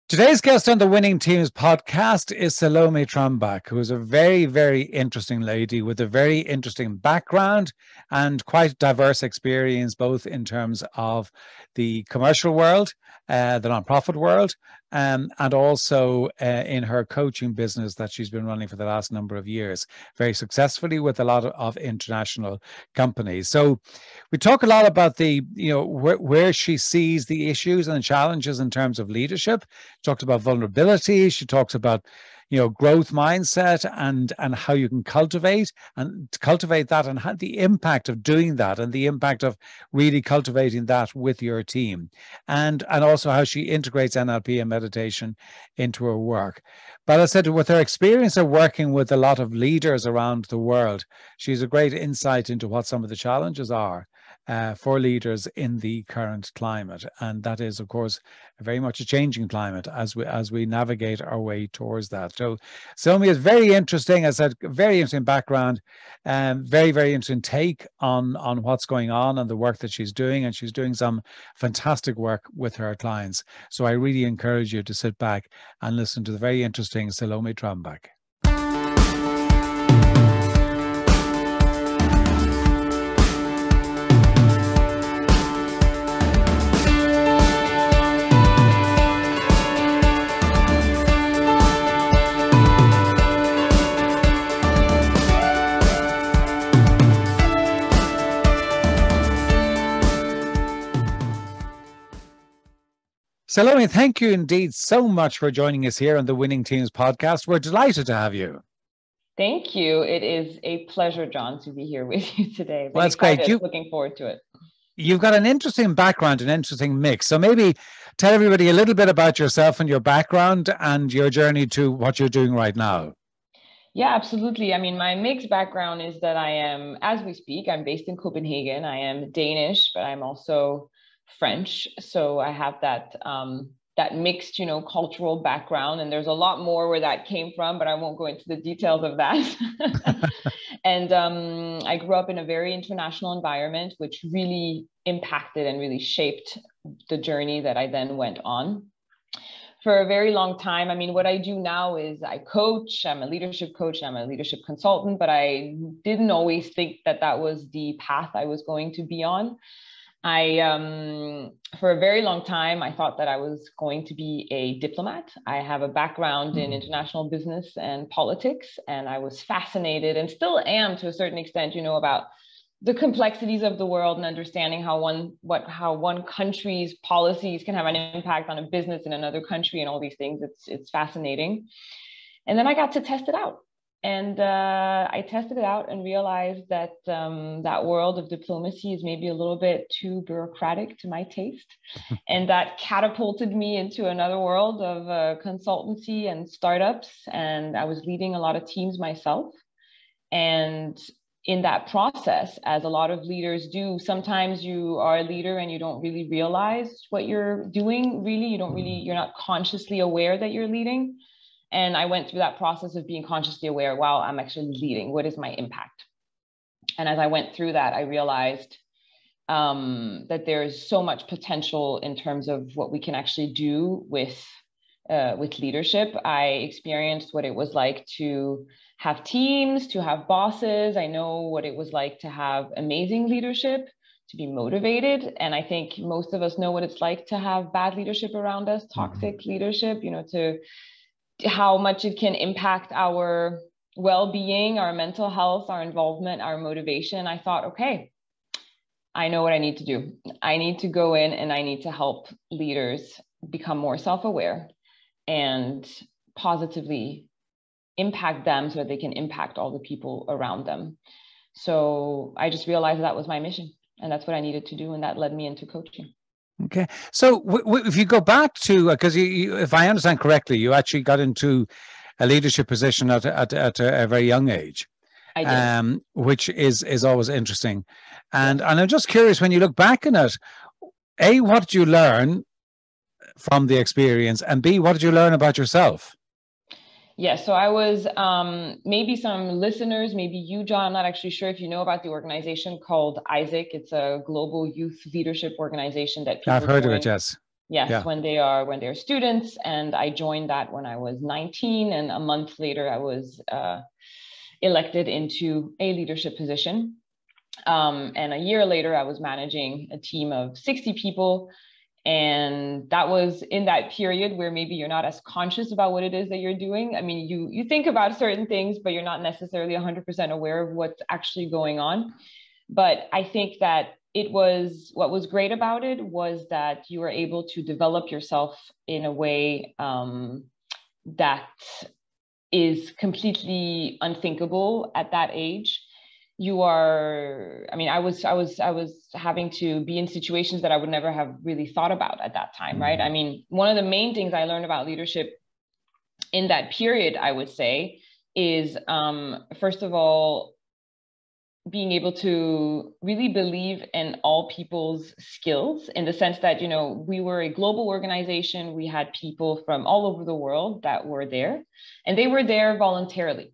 Today's guest on the Winning Teams podcast is Salome Trombak, who is a very, very interesting lady with a very interesting background and quite diverse experience, both in terms of the commercial world, the nonprofit world, and also in her coaching business that she's been running for the last number of years, very successfully with a lot of international companies. So we talk a lot about where she sees the issues and the challenges in terms of leadership. Talks about vulnerability. She talks about, growth mindset and how you can cultivate that and how the impact of doing that and the impact of really cultivating that with your team, and also how she integrates NLP and meditation into her work. But I said, with her experience of working with a lot of leaders around the world, she's a great insight into what some of the challenges are for leaders in the current climate, and that is, of course, very much a changing climate as we navigate our way towards that. So, Salome is very interesting. As I said, very interesting background, very very interesting take on what's going on and the work that she's doing, and she's doing some fantastic work with her clients. So, I really encourage you to sit back and listen to the very interesting Salome Trombak. Salome, thank you indeed so much for joining us here on the Winning Teams podcast. We're delighted to have you. Thank you. It is a pleasure, John, to be here with you today. Well, that's great. Looking forward to it. You've got an interesting background, an interesting mix. So maybe tell everybody a little bit about yourself and your background and your journey to what you're doing right now. Yeah, absolutely. I mean, my mixed background is that I am, as we speak, I'm based in Copenhagen. I am Danish, but I'm also French. So I have that mixed, cultural background. And there's a lot more where that came from, but I won't go into the details of that. And I grew up in a very international environment, which really impacted and really shaped the journey that I then went on. For a very long time, I mean, what I do now is I coach. I'm a leadership coach. I'm a leadership consultant, but I didn't always think that that was the path I was going to be on. For a very long time, I thought that I was going to be a diplomat. I have a background in international business and politics, and I was fascinated and still am to a certain extent, about the complexities of the world and understanding how one country's policies can have an impact on a business in another country and all these things. It's fascinating. And then I got to test it out. And I tested it out and realized that that world of diplomacy is maybe a little bit too bureaucratic to my taste. And that catapulted me into another world of consultancy and startups. And I was leading a lot of teams myself. And in that process, as a lot of leaders do, sometimes you are a leader and you don't really realize what you're doing. Really, you're not consciously aware that you're leading. And I went through that process of being consciously aware, wow, I'm actually leading. What is my impact? And as I went through that, I realized that there's so much potential in terms of what we can actually do with leadership. I experienced what it was like to have teams, to have bosses. I know what it was like to have amazing leadership, to be motivated. And I think most of us know what it's like to have bad leadership around us, toxic leadership, to how much it can impact our well-being, our mental health, our involvement, our motivation. I thought, okay, I know what I need to do. I need to go in and I need to help leaders become more self-aware and positively impact them so that they can impact all the people around them. So I just realized that was my mission, and that's what I needed to do. And that led me into coaching. Okay. So if you go back to, because if I understand correctly, you actually got into a leadership position at a very young age, which is always interesting. And I'm just curious, when you look back on it, A, what did you learn from the experience? And B, what did you learn about yourself? Yeah, so I was, maybe some listeners, maybe you, John, I'm not actually sure if you know about the organization called ISAC. It's a global youth leadership organization that people I've heard of it, yes. Yes, Yeah. when they're students. And I joined that when I was 19, and a month later I was elected into a leadership position. And a year later I was managing a team of 60 people. And that was in that period where maybe you're not as conscious about what it is that you're doing. I mean, you think about certain things, but you're not necessarily 100% aware of what's actually going on. But I think that what was great about it was that you were able to develop yourself in a way that is completely unthinkable at that age. I was having to be in situations that I would never have really thought about at that time, right? I mean, one of the main things I learned about leadership in that period, I would say, is first of all, being able to really believe in all people's skills, in the sense that, you know, we were a global organization. We had people from all over the world that were there, and they were there voluntarily.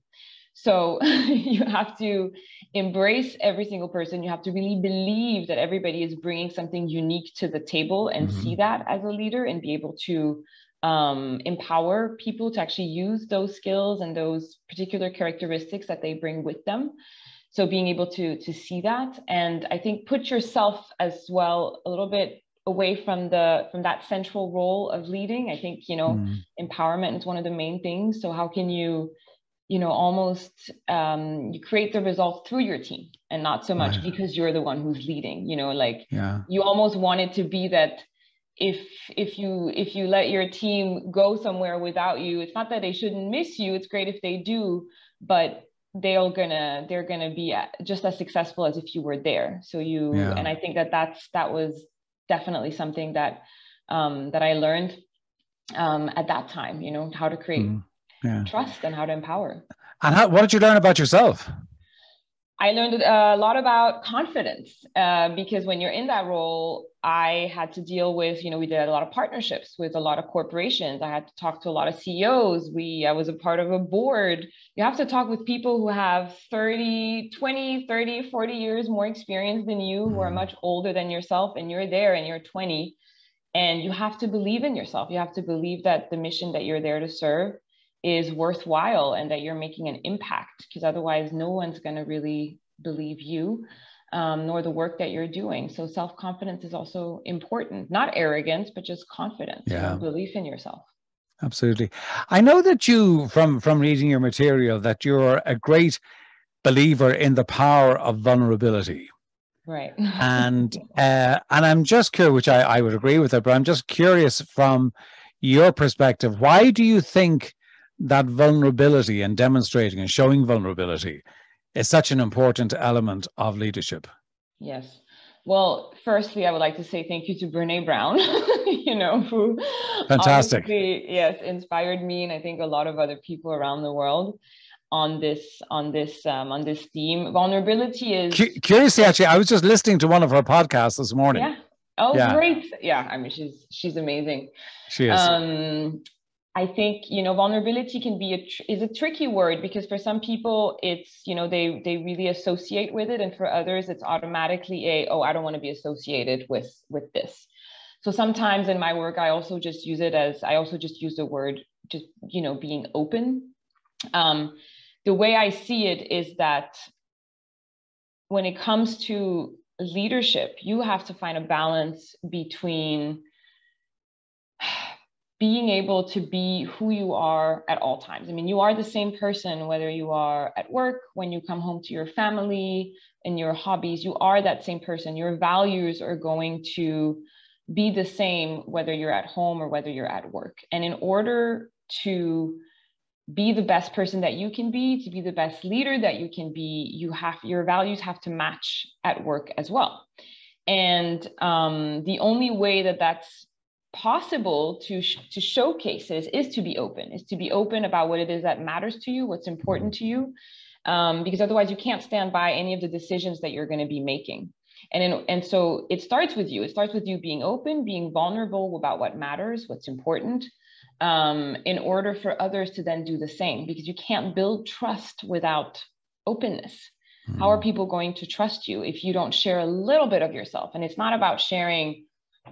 So you have to embrace every single person. You have to really believe that everybody is bringing something unique to the table, and see that as a leader, and be able to empower people to actually use those skills and those particular characteristics that they bring with them. So being able to see that, and I think put yourself as well a little bit away from that central role of leading. I think, you know, empowerment is one of the main things. So how can you, you know, almost you create the results through your team, and not so much because you're the one who's leading, you know, like you almost want it to be that if you let your team go somewhere without you, it's not that they shouldn't miss you. It's great if they do, but they're gonna be just as successful as if you were there. So and I think that was definitely something that that I learned at that time, you know, how to create trust and how to empower. And what did you learn about yourself? I learned a lot about confidence because when you're in that role, I had to deal with, you know, we did a lot of partnerships with a lot of corporations. I had to talk to a lot of CEOs. I was a part of a board. You have to talk with people who have 20, 30, 40 years more experience than you, who are much older than yourself, and you're there and you're 20. And you have to believe in yourself. You have to believe that the mission that you're there to serve is worthwhile, and that you're making an impact, because otherwise no one's going to really believe you, nor the work that you're doing. So self-confidence is also important, not arrogance, but just confidence, you know, belief in yourself. Absolutely. I know that you, from reading your material, that you're a great believer in the power of vulnerability. Right. And I'm just curious, which I would agree with it, but I'm just curious from your perspective, why do you think that vulnerability and demonstrating and showing vulnerability is such an important element of leadership? Yes. Well, firstly, I would like to say thank you to Brené Brown, you know, who fantastic, inspired me, and I think a lot of other people around the world on this theme. Vulnerability is curiously, actually, I was just listening to one of her podcasts this morning. Yeah. Oh, great. Yeah. I mean, she's amazing. She is. I think, you know, vulnerability can be is a tricky word, because for some people it's, you know, they really associate with it, and for others it's automatically I don't want to be associated with this. So sometimes in my work I also just use the word, just, you know, being open. The way I see it is that when it comes to leadership, you have to find a balance between being able to be who you are at all times. I mean, you are the same person, whether you are at work, when you come home to your family and your hobbies, you are that same person. Your values are going to be the same, whether you're at home or whether you're at work. And in order to be the best person that you can be, to be the best leader that you can be, your values have to match at work as well. And the only way that that's possible to showcase is to be open about what it is that matters to you, what's important to you, because otherwise you can't stand by any of the decisions that you're going to be making. And so it starts with you. It starts with you being open, being vulnerable about what matters, what's important, in order for others to then do the same, because you can't build trust without openness. How are people going to trust you if you don't share a little bit of yourself? And it's not about sharing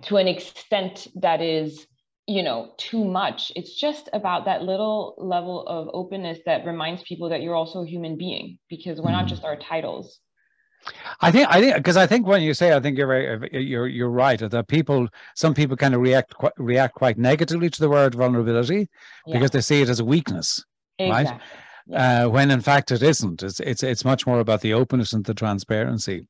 to an extent that is, you know, too much. It's just about that little level of openness that reminds people that you're also a human being, because we're not just our titles. I think because I think when you say, I think you're right that some people kind of react quite negatively to the word vulnerability because they see it as a weakness, exactly. right? Yeah. When in fact it isn't. It's much more about the openness and the transparency.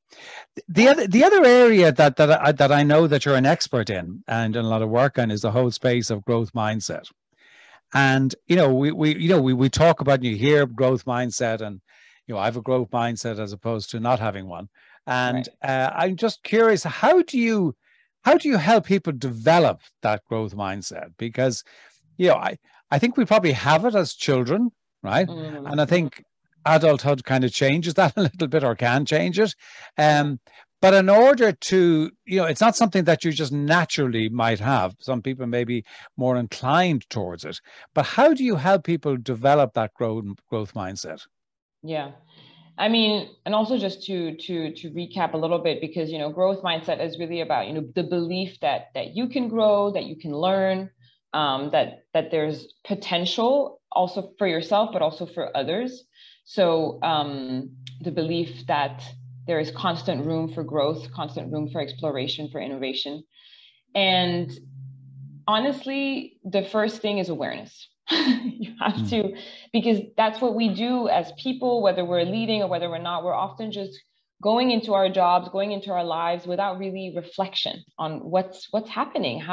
The other area that I know that you're an expert in and a lot of work on is the whole space of growth mindset. And you know, we talk about, and you hear growth mindset, and you know, I have a growth mindset as opposed to not having one. And I'm just curious, how do you help people develop that growth mindset? Because, you know, I think we probably have it as children, right? And I think adulthood kind of changes that a little bit, or can change it. But in order to, you know, it's not something that you just naturally might have. Some people may be more inclined towards it. But how do you help people develop that growth mindset? Yeah. I mean, and also just to recap a little bit, because, you know, growth mindset is really about, you know, the belief that you can grow, that you can learn, that there's potential also for yourself, but also for others. So the belief that there is constant room for growth, constant room for exploration, for innovation. And honestly, the first thing is awareness. You have to, because that's what we do as people, whether we're leading or whether we're not. We're often just going into our jobs, going into our lives without really reflection on what's happening.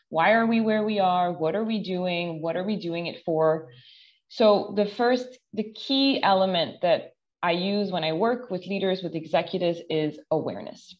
Why are we where we are? What are we doing? What are we doing it for? So the key element that I use when I work with leaders, with executives, is awareness.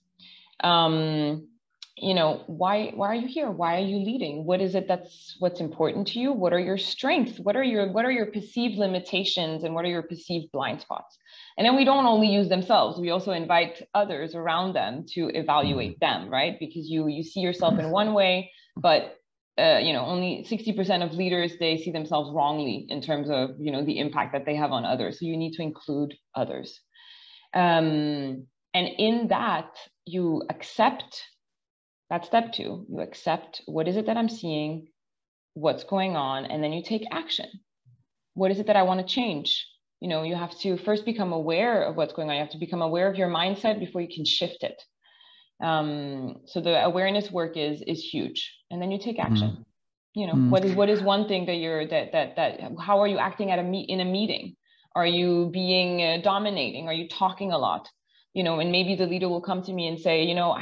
You know, why are you here? Why are you leading? What is it what's important to you? What are your strengths? What are your perceived limitations, and what are your perceived blind spots? And then we don't only use themselves, we also invite others around them to evaluate them, right? Because you see yourself in one way, but you know, only 60% of leaders, they see themselves wrongly in terms of, you know, the impact that they have on others. So you need to include others. And in that, you accept. That's step 2. You accept, what is it that I'm seeing, what's going on, and then you take action. What is it that I want to change? You know, you have to first become aware of what's going on. You have to become aware of your mindset before you can shift it. So the awareness work is huge, and then you take action. You know, what is one thing that how are you acting in a meeting? Are you being dominating? Are you talking a lot? You know, and maybe the leader will come to me and say, you know,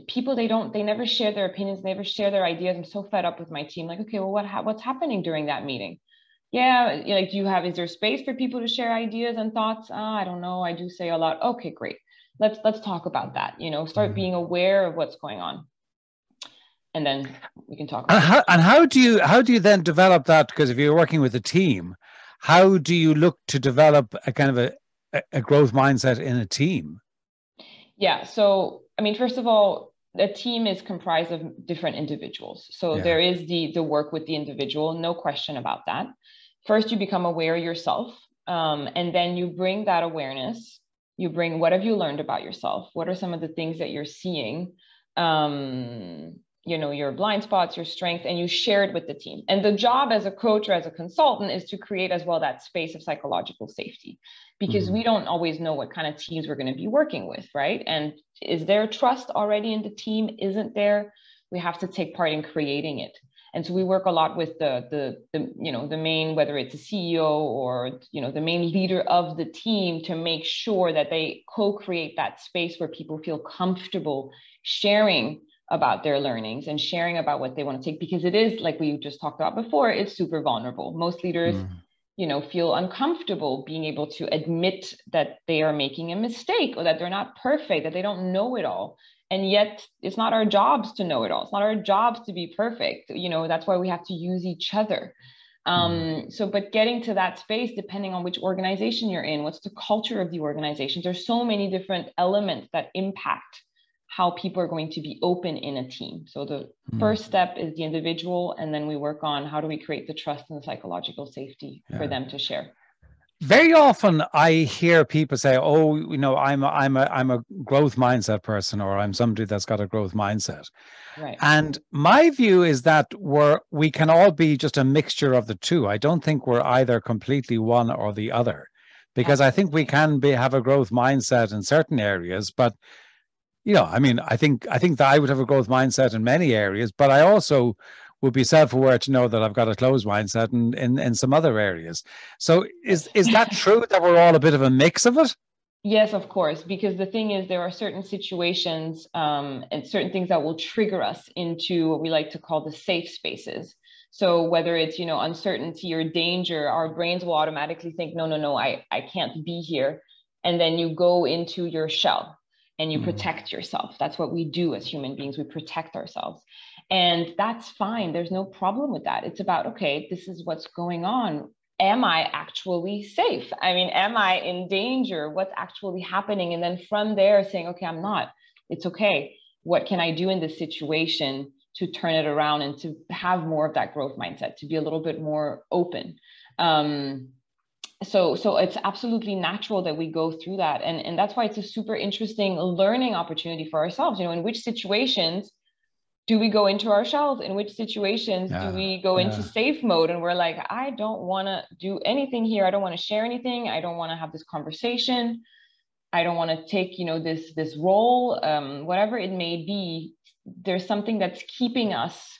people, they never share their opinions, never share their ideas. I'm so fed up with my team. Like, okay, well, what's happening during that meeting? Yeah, like, is there space for people to share ideas and thoughts? I don't know. I do say a lot. Okay, great. Let's talk about that. You know, start being aware of what's going on, and then we can talk about it. And how do you then develop that? Because if you're working with a team, how do you look to develop a kind of a growth mindset in a team? Yeah. So, I mean, first of all, a team is comprised of different individuals. So there is the work with the individual, no question about that. First, you become aware yourself, and then you bring that awareness. You bring, what have you learned about yourself? What are some of the things that you're seeing? You know, your blind spots, your strength, and you share it with the team. And the job as a coach or as a consultant is to create as well that space of psychological safety, because we don't always know what kind of teams we're going to be working with, right? And is there trust already in the team? Isn't there? We have to take part in creating it. And so we work a lot with the you know, the main, whether it's a CEO or, you know, the main leader of the team, to make sure that they co-create that space where people feel comfortable sharing about their learnings and sharing about what they want to take, because it is, like we just talked about before, it's super vulnerable. Most leaders, you know, feel uncomfortable being able to admit that they are making a mistake, or that they're not perfect, that they don't know it all. And yet it's not our jobs to know it all. It's not our jobs to be perfect. You know, that's why we have to use each other. But getting to that space, depending on which organization you're in, what's the culture of the organization, there's so many different elements that impact how people are going to be open in a team. So the first step is the individual, and then we work on how do we create the trust and the psychological safety for them to share. Very often I hear people say, "Oh, I'm a growth mindset person, or I'm somebody that's got a growth mindset." Right. And my view is that we can all be just a mixture of the two. I don't think we're either completely one or the other, because I think we Absolutely. can have a growth mindset in certain areas, but I mean, I think that I would have a growth mindset in many areas, but I also would be self-aware to know that I've got a closed mindset in some other areas. So is that Yes. true that we're all a bit of a mix of it? Yes, of course, because the thing is, there are certain situations and certain things that will trigger us into what we like to call the safe spaces. So whether it's, uncertainty or danger, our brains will automatically think, no, no, no, I can't be here. And then you go into your shell and you Mm. protect yourself. That's what we do as human beings. We protect ourselves. And that's fine. There's no problem with that. It's about, okay, this is what's going on. Am I actually safe? I mean, am I in danger? What's actually happening? And then from there, saying, okay, I'm not. It's okay. What can I do in this situation to turn it around and to have more of that growth mindset, to be a little bit more open? So it's absolutely natural that we go through that. And that's why it's a super interesting learning opportunity for ourselves. In which situations do we go into our shells? In which situations do Yeah, we go into yeah. safe mode and we're like, I don't want to do anything here. I don't want to share anything. I don't want to have this conversation. I don't want to take, this role, whatever it may be. There's something that's keeping us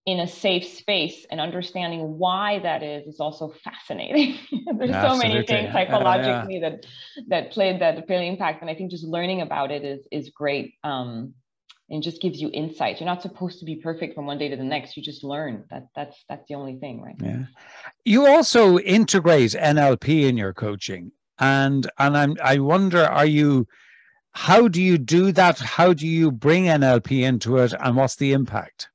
in a safe space, and understanding why that is also fascinating. There's so many Absolutely. things psychologically that play impact. And I think just learning about it is great. And just gives you insight. You're not supposed to be perfect from one day to the next. You just learn. That's the only thing, right? Yeah. You also integrate NLP in your coaching. And I wonder, how do you do that? How do you bring NLP into it, and what's the impact?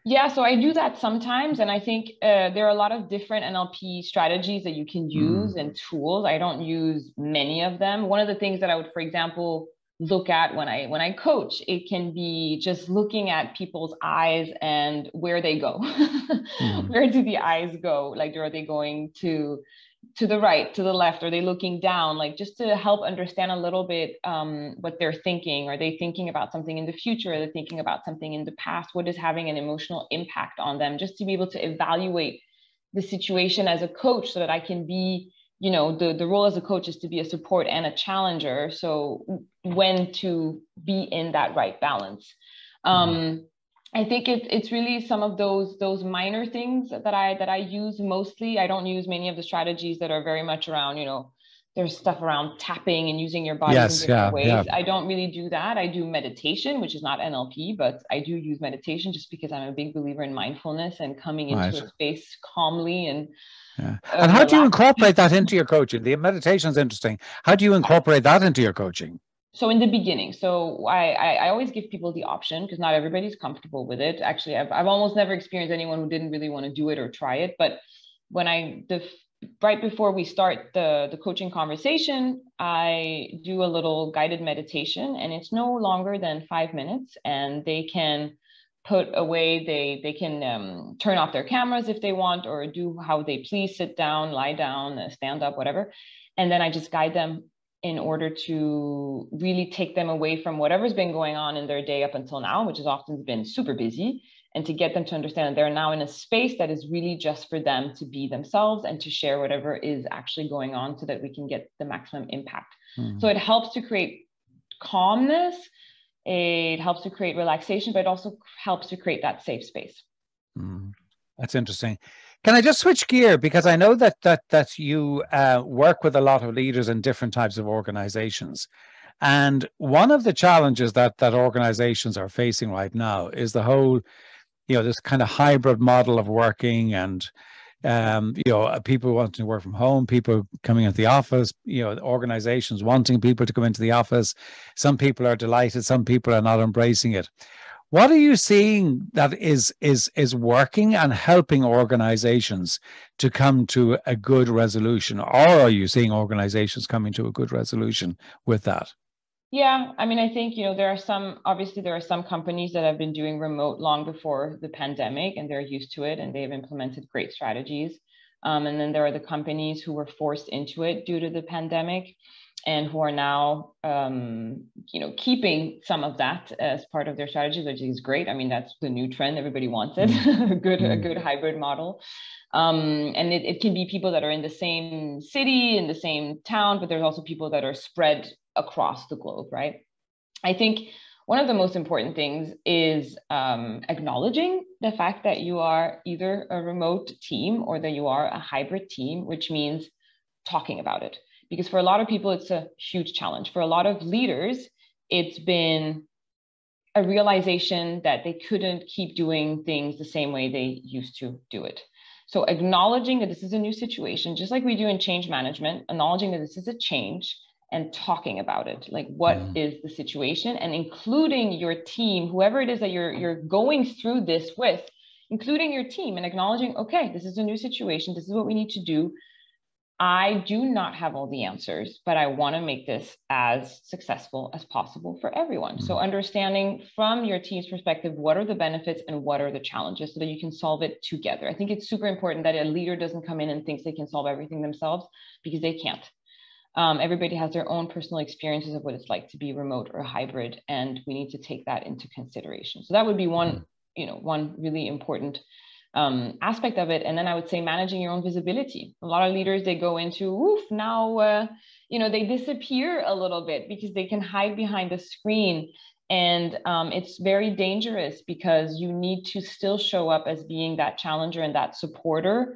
Yeah, so I do that sometimes, and I think there are a lot of different NLP strategies that you can use Mm. and tools. I don't use many of them. One of the things that I would, for example, look at when I coach, it can be just looking at people's eyes and where they go. Mm. Where do the eyes go? Like, are they going to the right, to the left? Are they looking down? Like, just to help understand a little bit what they're thinking. Are they thinking about something in the future? Are they thinking about something in the past? What is having an emotional impact on them? Just to be able to evaluate the situation as a coach, so that I can be, the role as a coach is to be a support and a challenger. So when to be in that right balance. Mm. I think it's really some of those minor things that I use mostly. I don't use many of the strategies that are very much around, there's stuff around tapping and using your bodies in Yes, different yeah, yeah. ways. I don't really do that. I do meditation, which is not NLP, but I do use meditation just because I'm a big believer in mindfulness and coming into Right. a space calmly and Yeah. And how do you relaxed. incorporate that into your coaching? The meditation is interesting. How do you incorporate that into your coaching? So in the beginning, so I always give people the option, because not everybody's comfortable with it. Actually, I've almost never experienced anyone who didn't really want to do it or try it. But when right before we start the coaching conversation, I do a little guided meditation, and it's no longer than 5 minutes, and they can put away, they can turn off their cameras if they want, or do how they please, sit down, lie down, stand up, whatever. And then I just guide them in order to really take them away from whatever's been going on in their day up until now, which has often been super busy, and to get them to understand that they're now in a space that is really just for them to be themselves and to share whatever is actually going on, so that we can get the maximum impact. So Mm. it helps to create calmness, it helps to create relaxation, but it also helps to create that safe space. Mm. That's interesting. Can I just switch gear, because I know that you work with a lot of leaders in different types of organizations, and one of the challenges that organizations are facing right now is the whole, this kind of hybrid model of working, and people wanting to work from home, people coming into the office, organizations wanting people to come into the office. Some people are delighted, some people are not embracing it. What are you seeing that is working and helping organizations to come to a good resolution? Or are you seeing organizations coming to a good resolution with that? Yeah, I mean, I think, obviously there are some companies that have been doing remote long before the pandemic, and they're used to it and they've implemented great strategies. And then there are the companies who were forced into it due to the pandemic and who are now, keeping some of that as part of their strategy, which is great. I mean, that's the new trend. Everybody wants it, a good hybrid model. And it can be people that are in the same city, in the same town, but there's also people that are spread across the globe, right? I think one of the most important things is acknowledging the fact that you are either a remote team or that you are a hybrid team, which means talking about it. Because for a lot of people, it's a huge challenge. For a lot of leaders, it's been a realization that they couldn't keep doing things the same way they used to do it. So acknowledging that this is a new situation, just like we do in change management, acknowledging that this is a change and talking about it. Like, what is the situation? And including your team, whoever it is that you're going through this with, including your team and acknowledging, okay, this is a new situation. This is what we need to do. I do not have all the answers, but I want to make this as successful as possible for everyone. So understanding from your team's perspective, what are the benefits and what are the challenges so that you can solve it together. I think it's super important that a leader doesn't come in and thinks they can solve everything themselves, because they can't. Everybody has their own personal experiences of what it's like to be remote or hybrid, and we need to take that into consideration. So that would be one really important aspect of it. And then I would say managing your own visibility. A lot of leaders, they go into, now, they disappear a little bit because they can hide behind the screen. And it's very dangerous because you need to still show up as being that challenger and that supporter.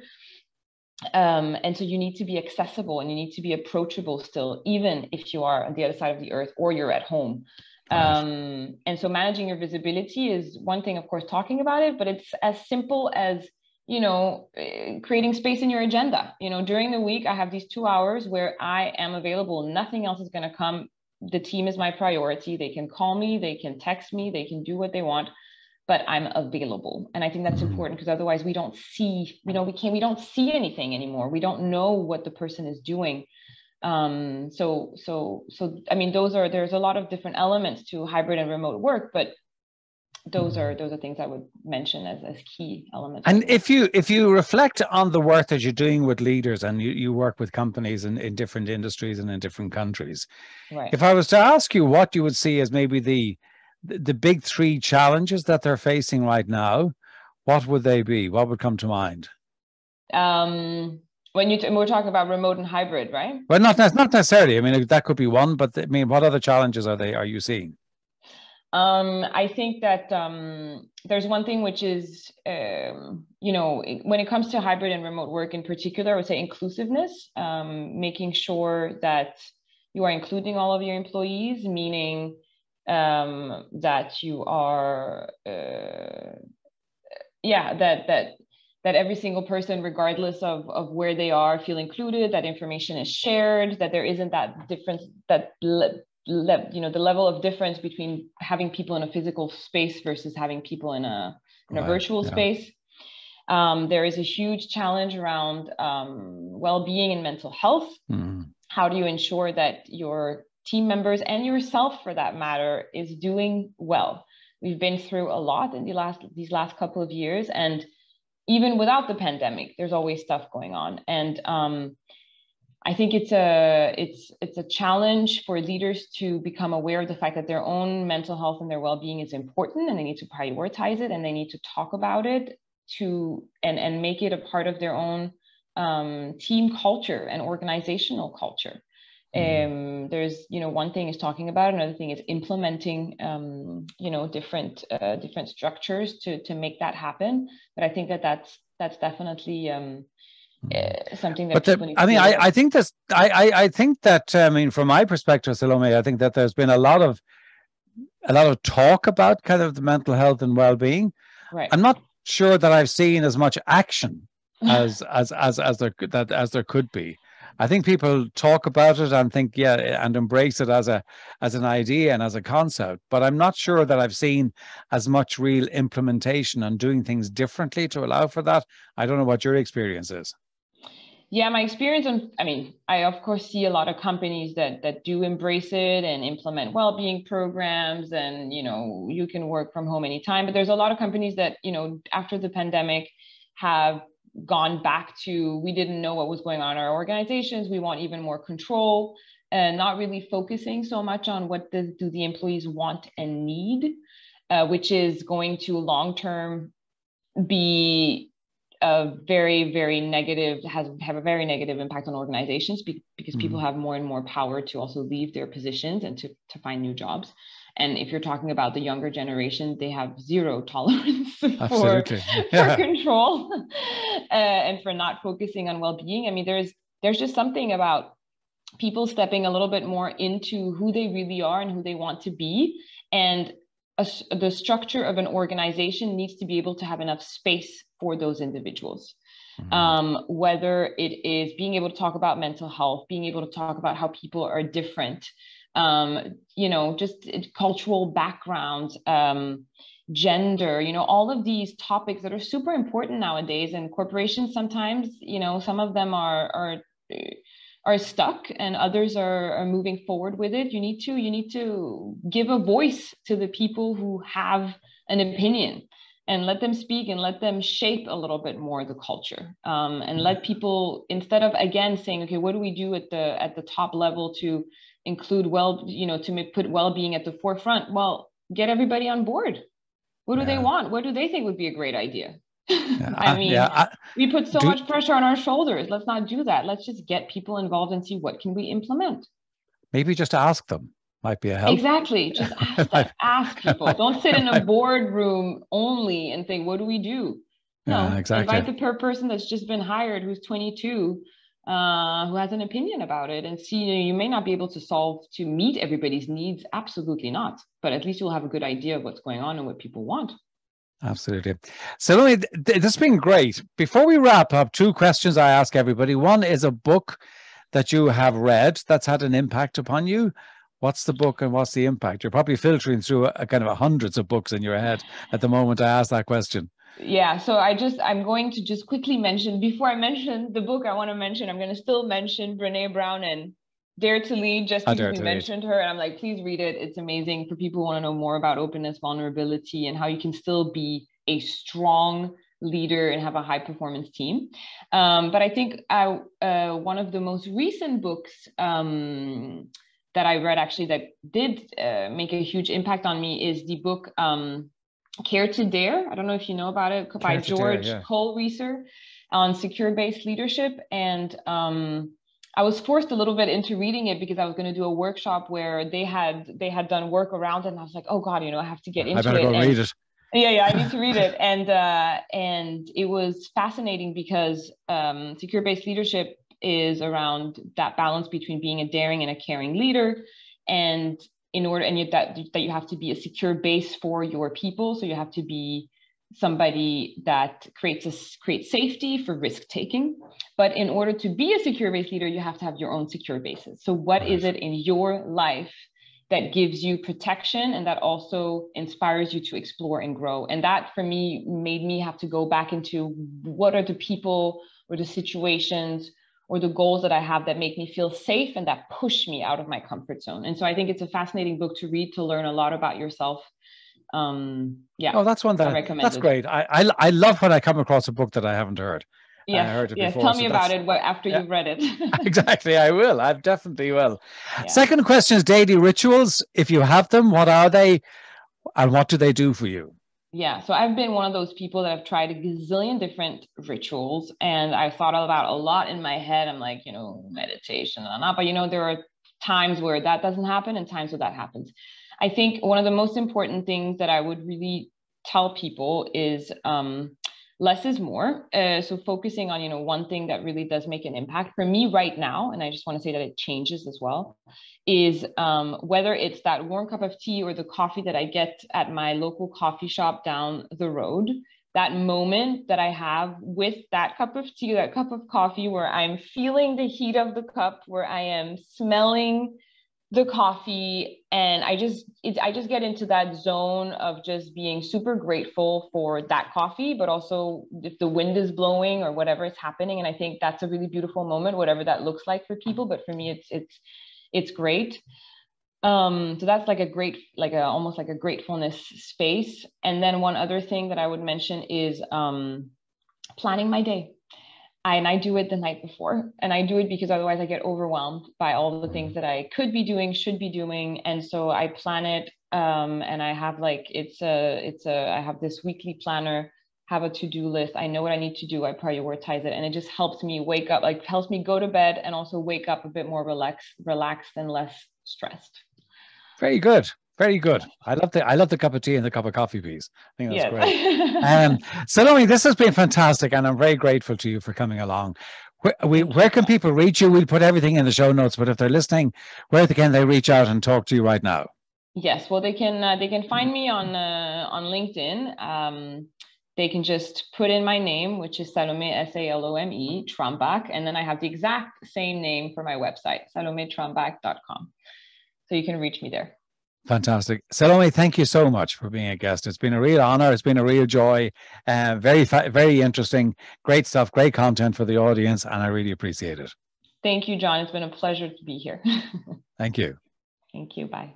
And so you need to be accessible and you need to be approachable still, even if you are on the other side of the earth or you're at home. And so managing your visibility is one thing, of course, talking about it, but it's as simple as, creating space in your agenda. During the week, I have these 2 hours where I am available. Nothing else is going to come. The team is my priority. They can call me, they can text me, they can do what they want, but I'm available. And I think that's important, because otherwise we don't see, we don't see anything anymore. We don't know what the person is doing. So I mean, there's a lot of different elements to hybrid and remote work, but those are things I would mention as key elements. And if you reflect on the work that you're doing with leaders, and you work with companies in different industries and in different countries, right. If I was to ask you what you would see as maybe the big three challenges that they're facing right now, what would they be? What would come to mind? When we're talking about remote and hybrid, right? Well, not necessarily. I mean, that could be one, but I mean, what other challenges are you seeing? I think that there's one thing which is, when it comes to hybrid and remote work in particular, I would say inclusiveness, making sure that you are including all of your employees, meaning that you are, that every single person, regardless of where they are, feel included, that information is shared, that there isn't that difference, the level of difference between having people in a physical space versus having people in a virtual space. There is a huge challenge around well-being and mental health. How do you ensure that your team members and yourself, for that matter, is doing well? We've been through a lot in these last couple of years, and even without the pandemic, there's always stuff going on. And I think it's a challenge for leaders to become aware of the fact that their own mental health and their well-being is important, and they need to prioritize it, and they need to talk about it and make it a part of their own team culture and organizational culture. There's, one thing is talking about it, another thing is implementing, different structures to make that happen. But I think that's definitely something that people need to do. I think this. I think that. I mean, from my perspective, Salome, I think that there's been a lot of talk about kind of the mental health and well-being. Right. I'm not sure that I've seen as much action as there could be. I think people talk about it and think, and embrace it as an idea and as a concept, but I'm not sure that I've seen as much real implementation and doing things differently to allow for that. I don't know what your experience is. Yeah, my experience, I of course see a lot of companies that do embrace it and implement well-being programs, and you can work from home anytime. But there's a lot of companies that after the pandemic have gone back to, we didn't know what was going on in our organizations. We want even more control, and not really focusing so much on what do the employees want and need, which is going to long-term be a very, very negative, have a very negative impact on organizations, because people have more and more power to also leave their positions and to find new jobs. And if you're talking about the younger generation, they have zero tolerance for control and for not focusing on well-being. I mean, there's just something about people stepping a little bit more into who they really are and who they want to be. And the structure of an organization needs to be able to have enough space for those individuals. Whether it is being able to talk about mental health, being able to talk about how people are different, just cultural backgrounds, gender, all of these topics that are super important nowadays. And corporations sometimes, some of them are stuck and others are moving forward with it. You need to give a voice to the people who have an opinion, and let them speak and let them shape a little bit more the culture, and let people, instead of again saying, okay, what do we do at the top level to include to put well-being at the forefront? Well, get everybody on board. What do they want? What do they think would be a great idea? We put so much pressure on our shoulders. Let's not do that. Let's just get people involved and see what can we implement. Maybe just ask them might be a help. Exactly. Just ask them. Ask people. Don't sit in a boardroom only and think, what do we do? No, exactly. Invite the person that's just been hired, who's 22, who has an opinion about it, and see, you may not be able to meet everybody's needs. Absolutely not. But at least you'll have a good idea of what's going on and what people want. Absolutely. So this has been great. Before we wrap up, 2 questions I ask everybody. One is a book that you have read that's had an impact upon you. What's the book and what's the impact? You're probably filtering through a kind of hundreds of books in your head at the moment I ask that question. Yeah, so I'm going to just quickly mention, before I mention the book I want to mention, I'm going to still mention Brené Brown and Dare to Lead, just because we mentioned her. And I'm like, please read it. It's amazing for people who want to know more about openness, vulnerability, and how you can still be a strong leader and have a high performance team. But I think one of the most recent books that I read, actually, that did make a huge impact on me is the book Care to Dare. I don't know if you know about it, by George Cole-Reeser, on secure-based leadership. And I was forced a little bit into reading it because I was going to do a workshop where they had done work around it, and I was like, oh God, I have to get into it. I better go read it. Yeah, I need to read it. And it was fascinating because secure-based leadership is around that balance between being a daring and a caring leader, and that you have to be a secure base for your people. So you have to be somebody that creates safety for risk taking. But in order to be a secure base leader, you have to have your own secure bases. So what is it in your life that gives you protection and that also inspires you to explore and grow? And that, for me, made me have to go back into what are the people or the situations or the goals that I have that make me feel safe and that push me out of my comfort zone. And so I think it's a fascinating book to read, to learn a lot about yourself. That's one that I recommend. That's great. I love when I come across a book that I haven't heard. Yes, I heard it before. Tell me about it after you've read it. Exactly, I will. I definitely will. Yeah. Second question is daily rituals. If you have them, what are they, and what do they do for you? Yeah, so I've been one of those people that have tried a gazillion different rituals, and I've thought about a lot in my head. I'm like, meditation and not, but there are times where that doesn't happen and times where that happens. I think one of the most important things that I would really tell people is less is more. So focusing on, one thing that really does make an impact for me right now, and I just want to say that it changes as well, is whether it's that warm cup of tea or the coffee that I get at my local coffee shop down the road, that moment that I have with that cup of tea, that cup of coffee, where I'm feeling the heat of the cup, where I am smelling the coffee, and I just get into that zone of just being super grateful for that coffee, but also if the wind is blowing or whatever is happening. And I think that's a really beautiful moment, whatever that looks like for people. But for me, it's great. So that's almost like a gratefulness space. And then one other thing that I would mention is planning my day. I do it the night before, and I do it because otherwise I get overwhelmed by all the things that I could be doing, should be doing. And so I plan it. And I have like, I have this weekly planner, have a to-do list. I know what I need to do. I prioritize it, and it just helps me wake up, like helps me go to bed and also wake up a bit more relaxed and less stressed. Very good. Very good. I love the cup of tea and the cup of coffee, please. I think that's great. Salome, this has been fantastic, and I'm very grateful to you for coming along. Where can people reach you? We'll put everything in the show notes, but if they're listening, where can they reach out and talk to you right now? Yes, well, they can find me on LinkedIn. They can just put in my name, which is Salome, Salome Trombach, and then I have the exact same name for my website, salometrombach.com. So you can reach me there. Fantastic. Salome, thank you so much for being a guest. It's been a real honor. It's been a real joy. Very interesting. Great stuff. Great content for the audience, and I really appreciate it. Thank you, John. It's been a pleasure to be here. Thank you. Thank you. Bye.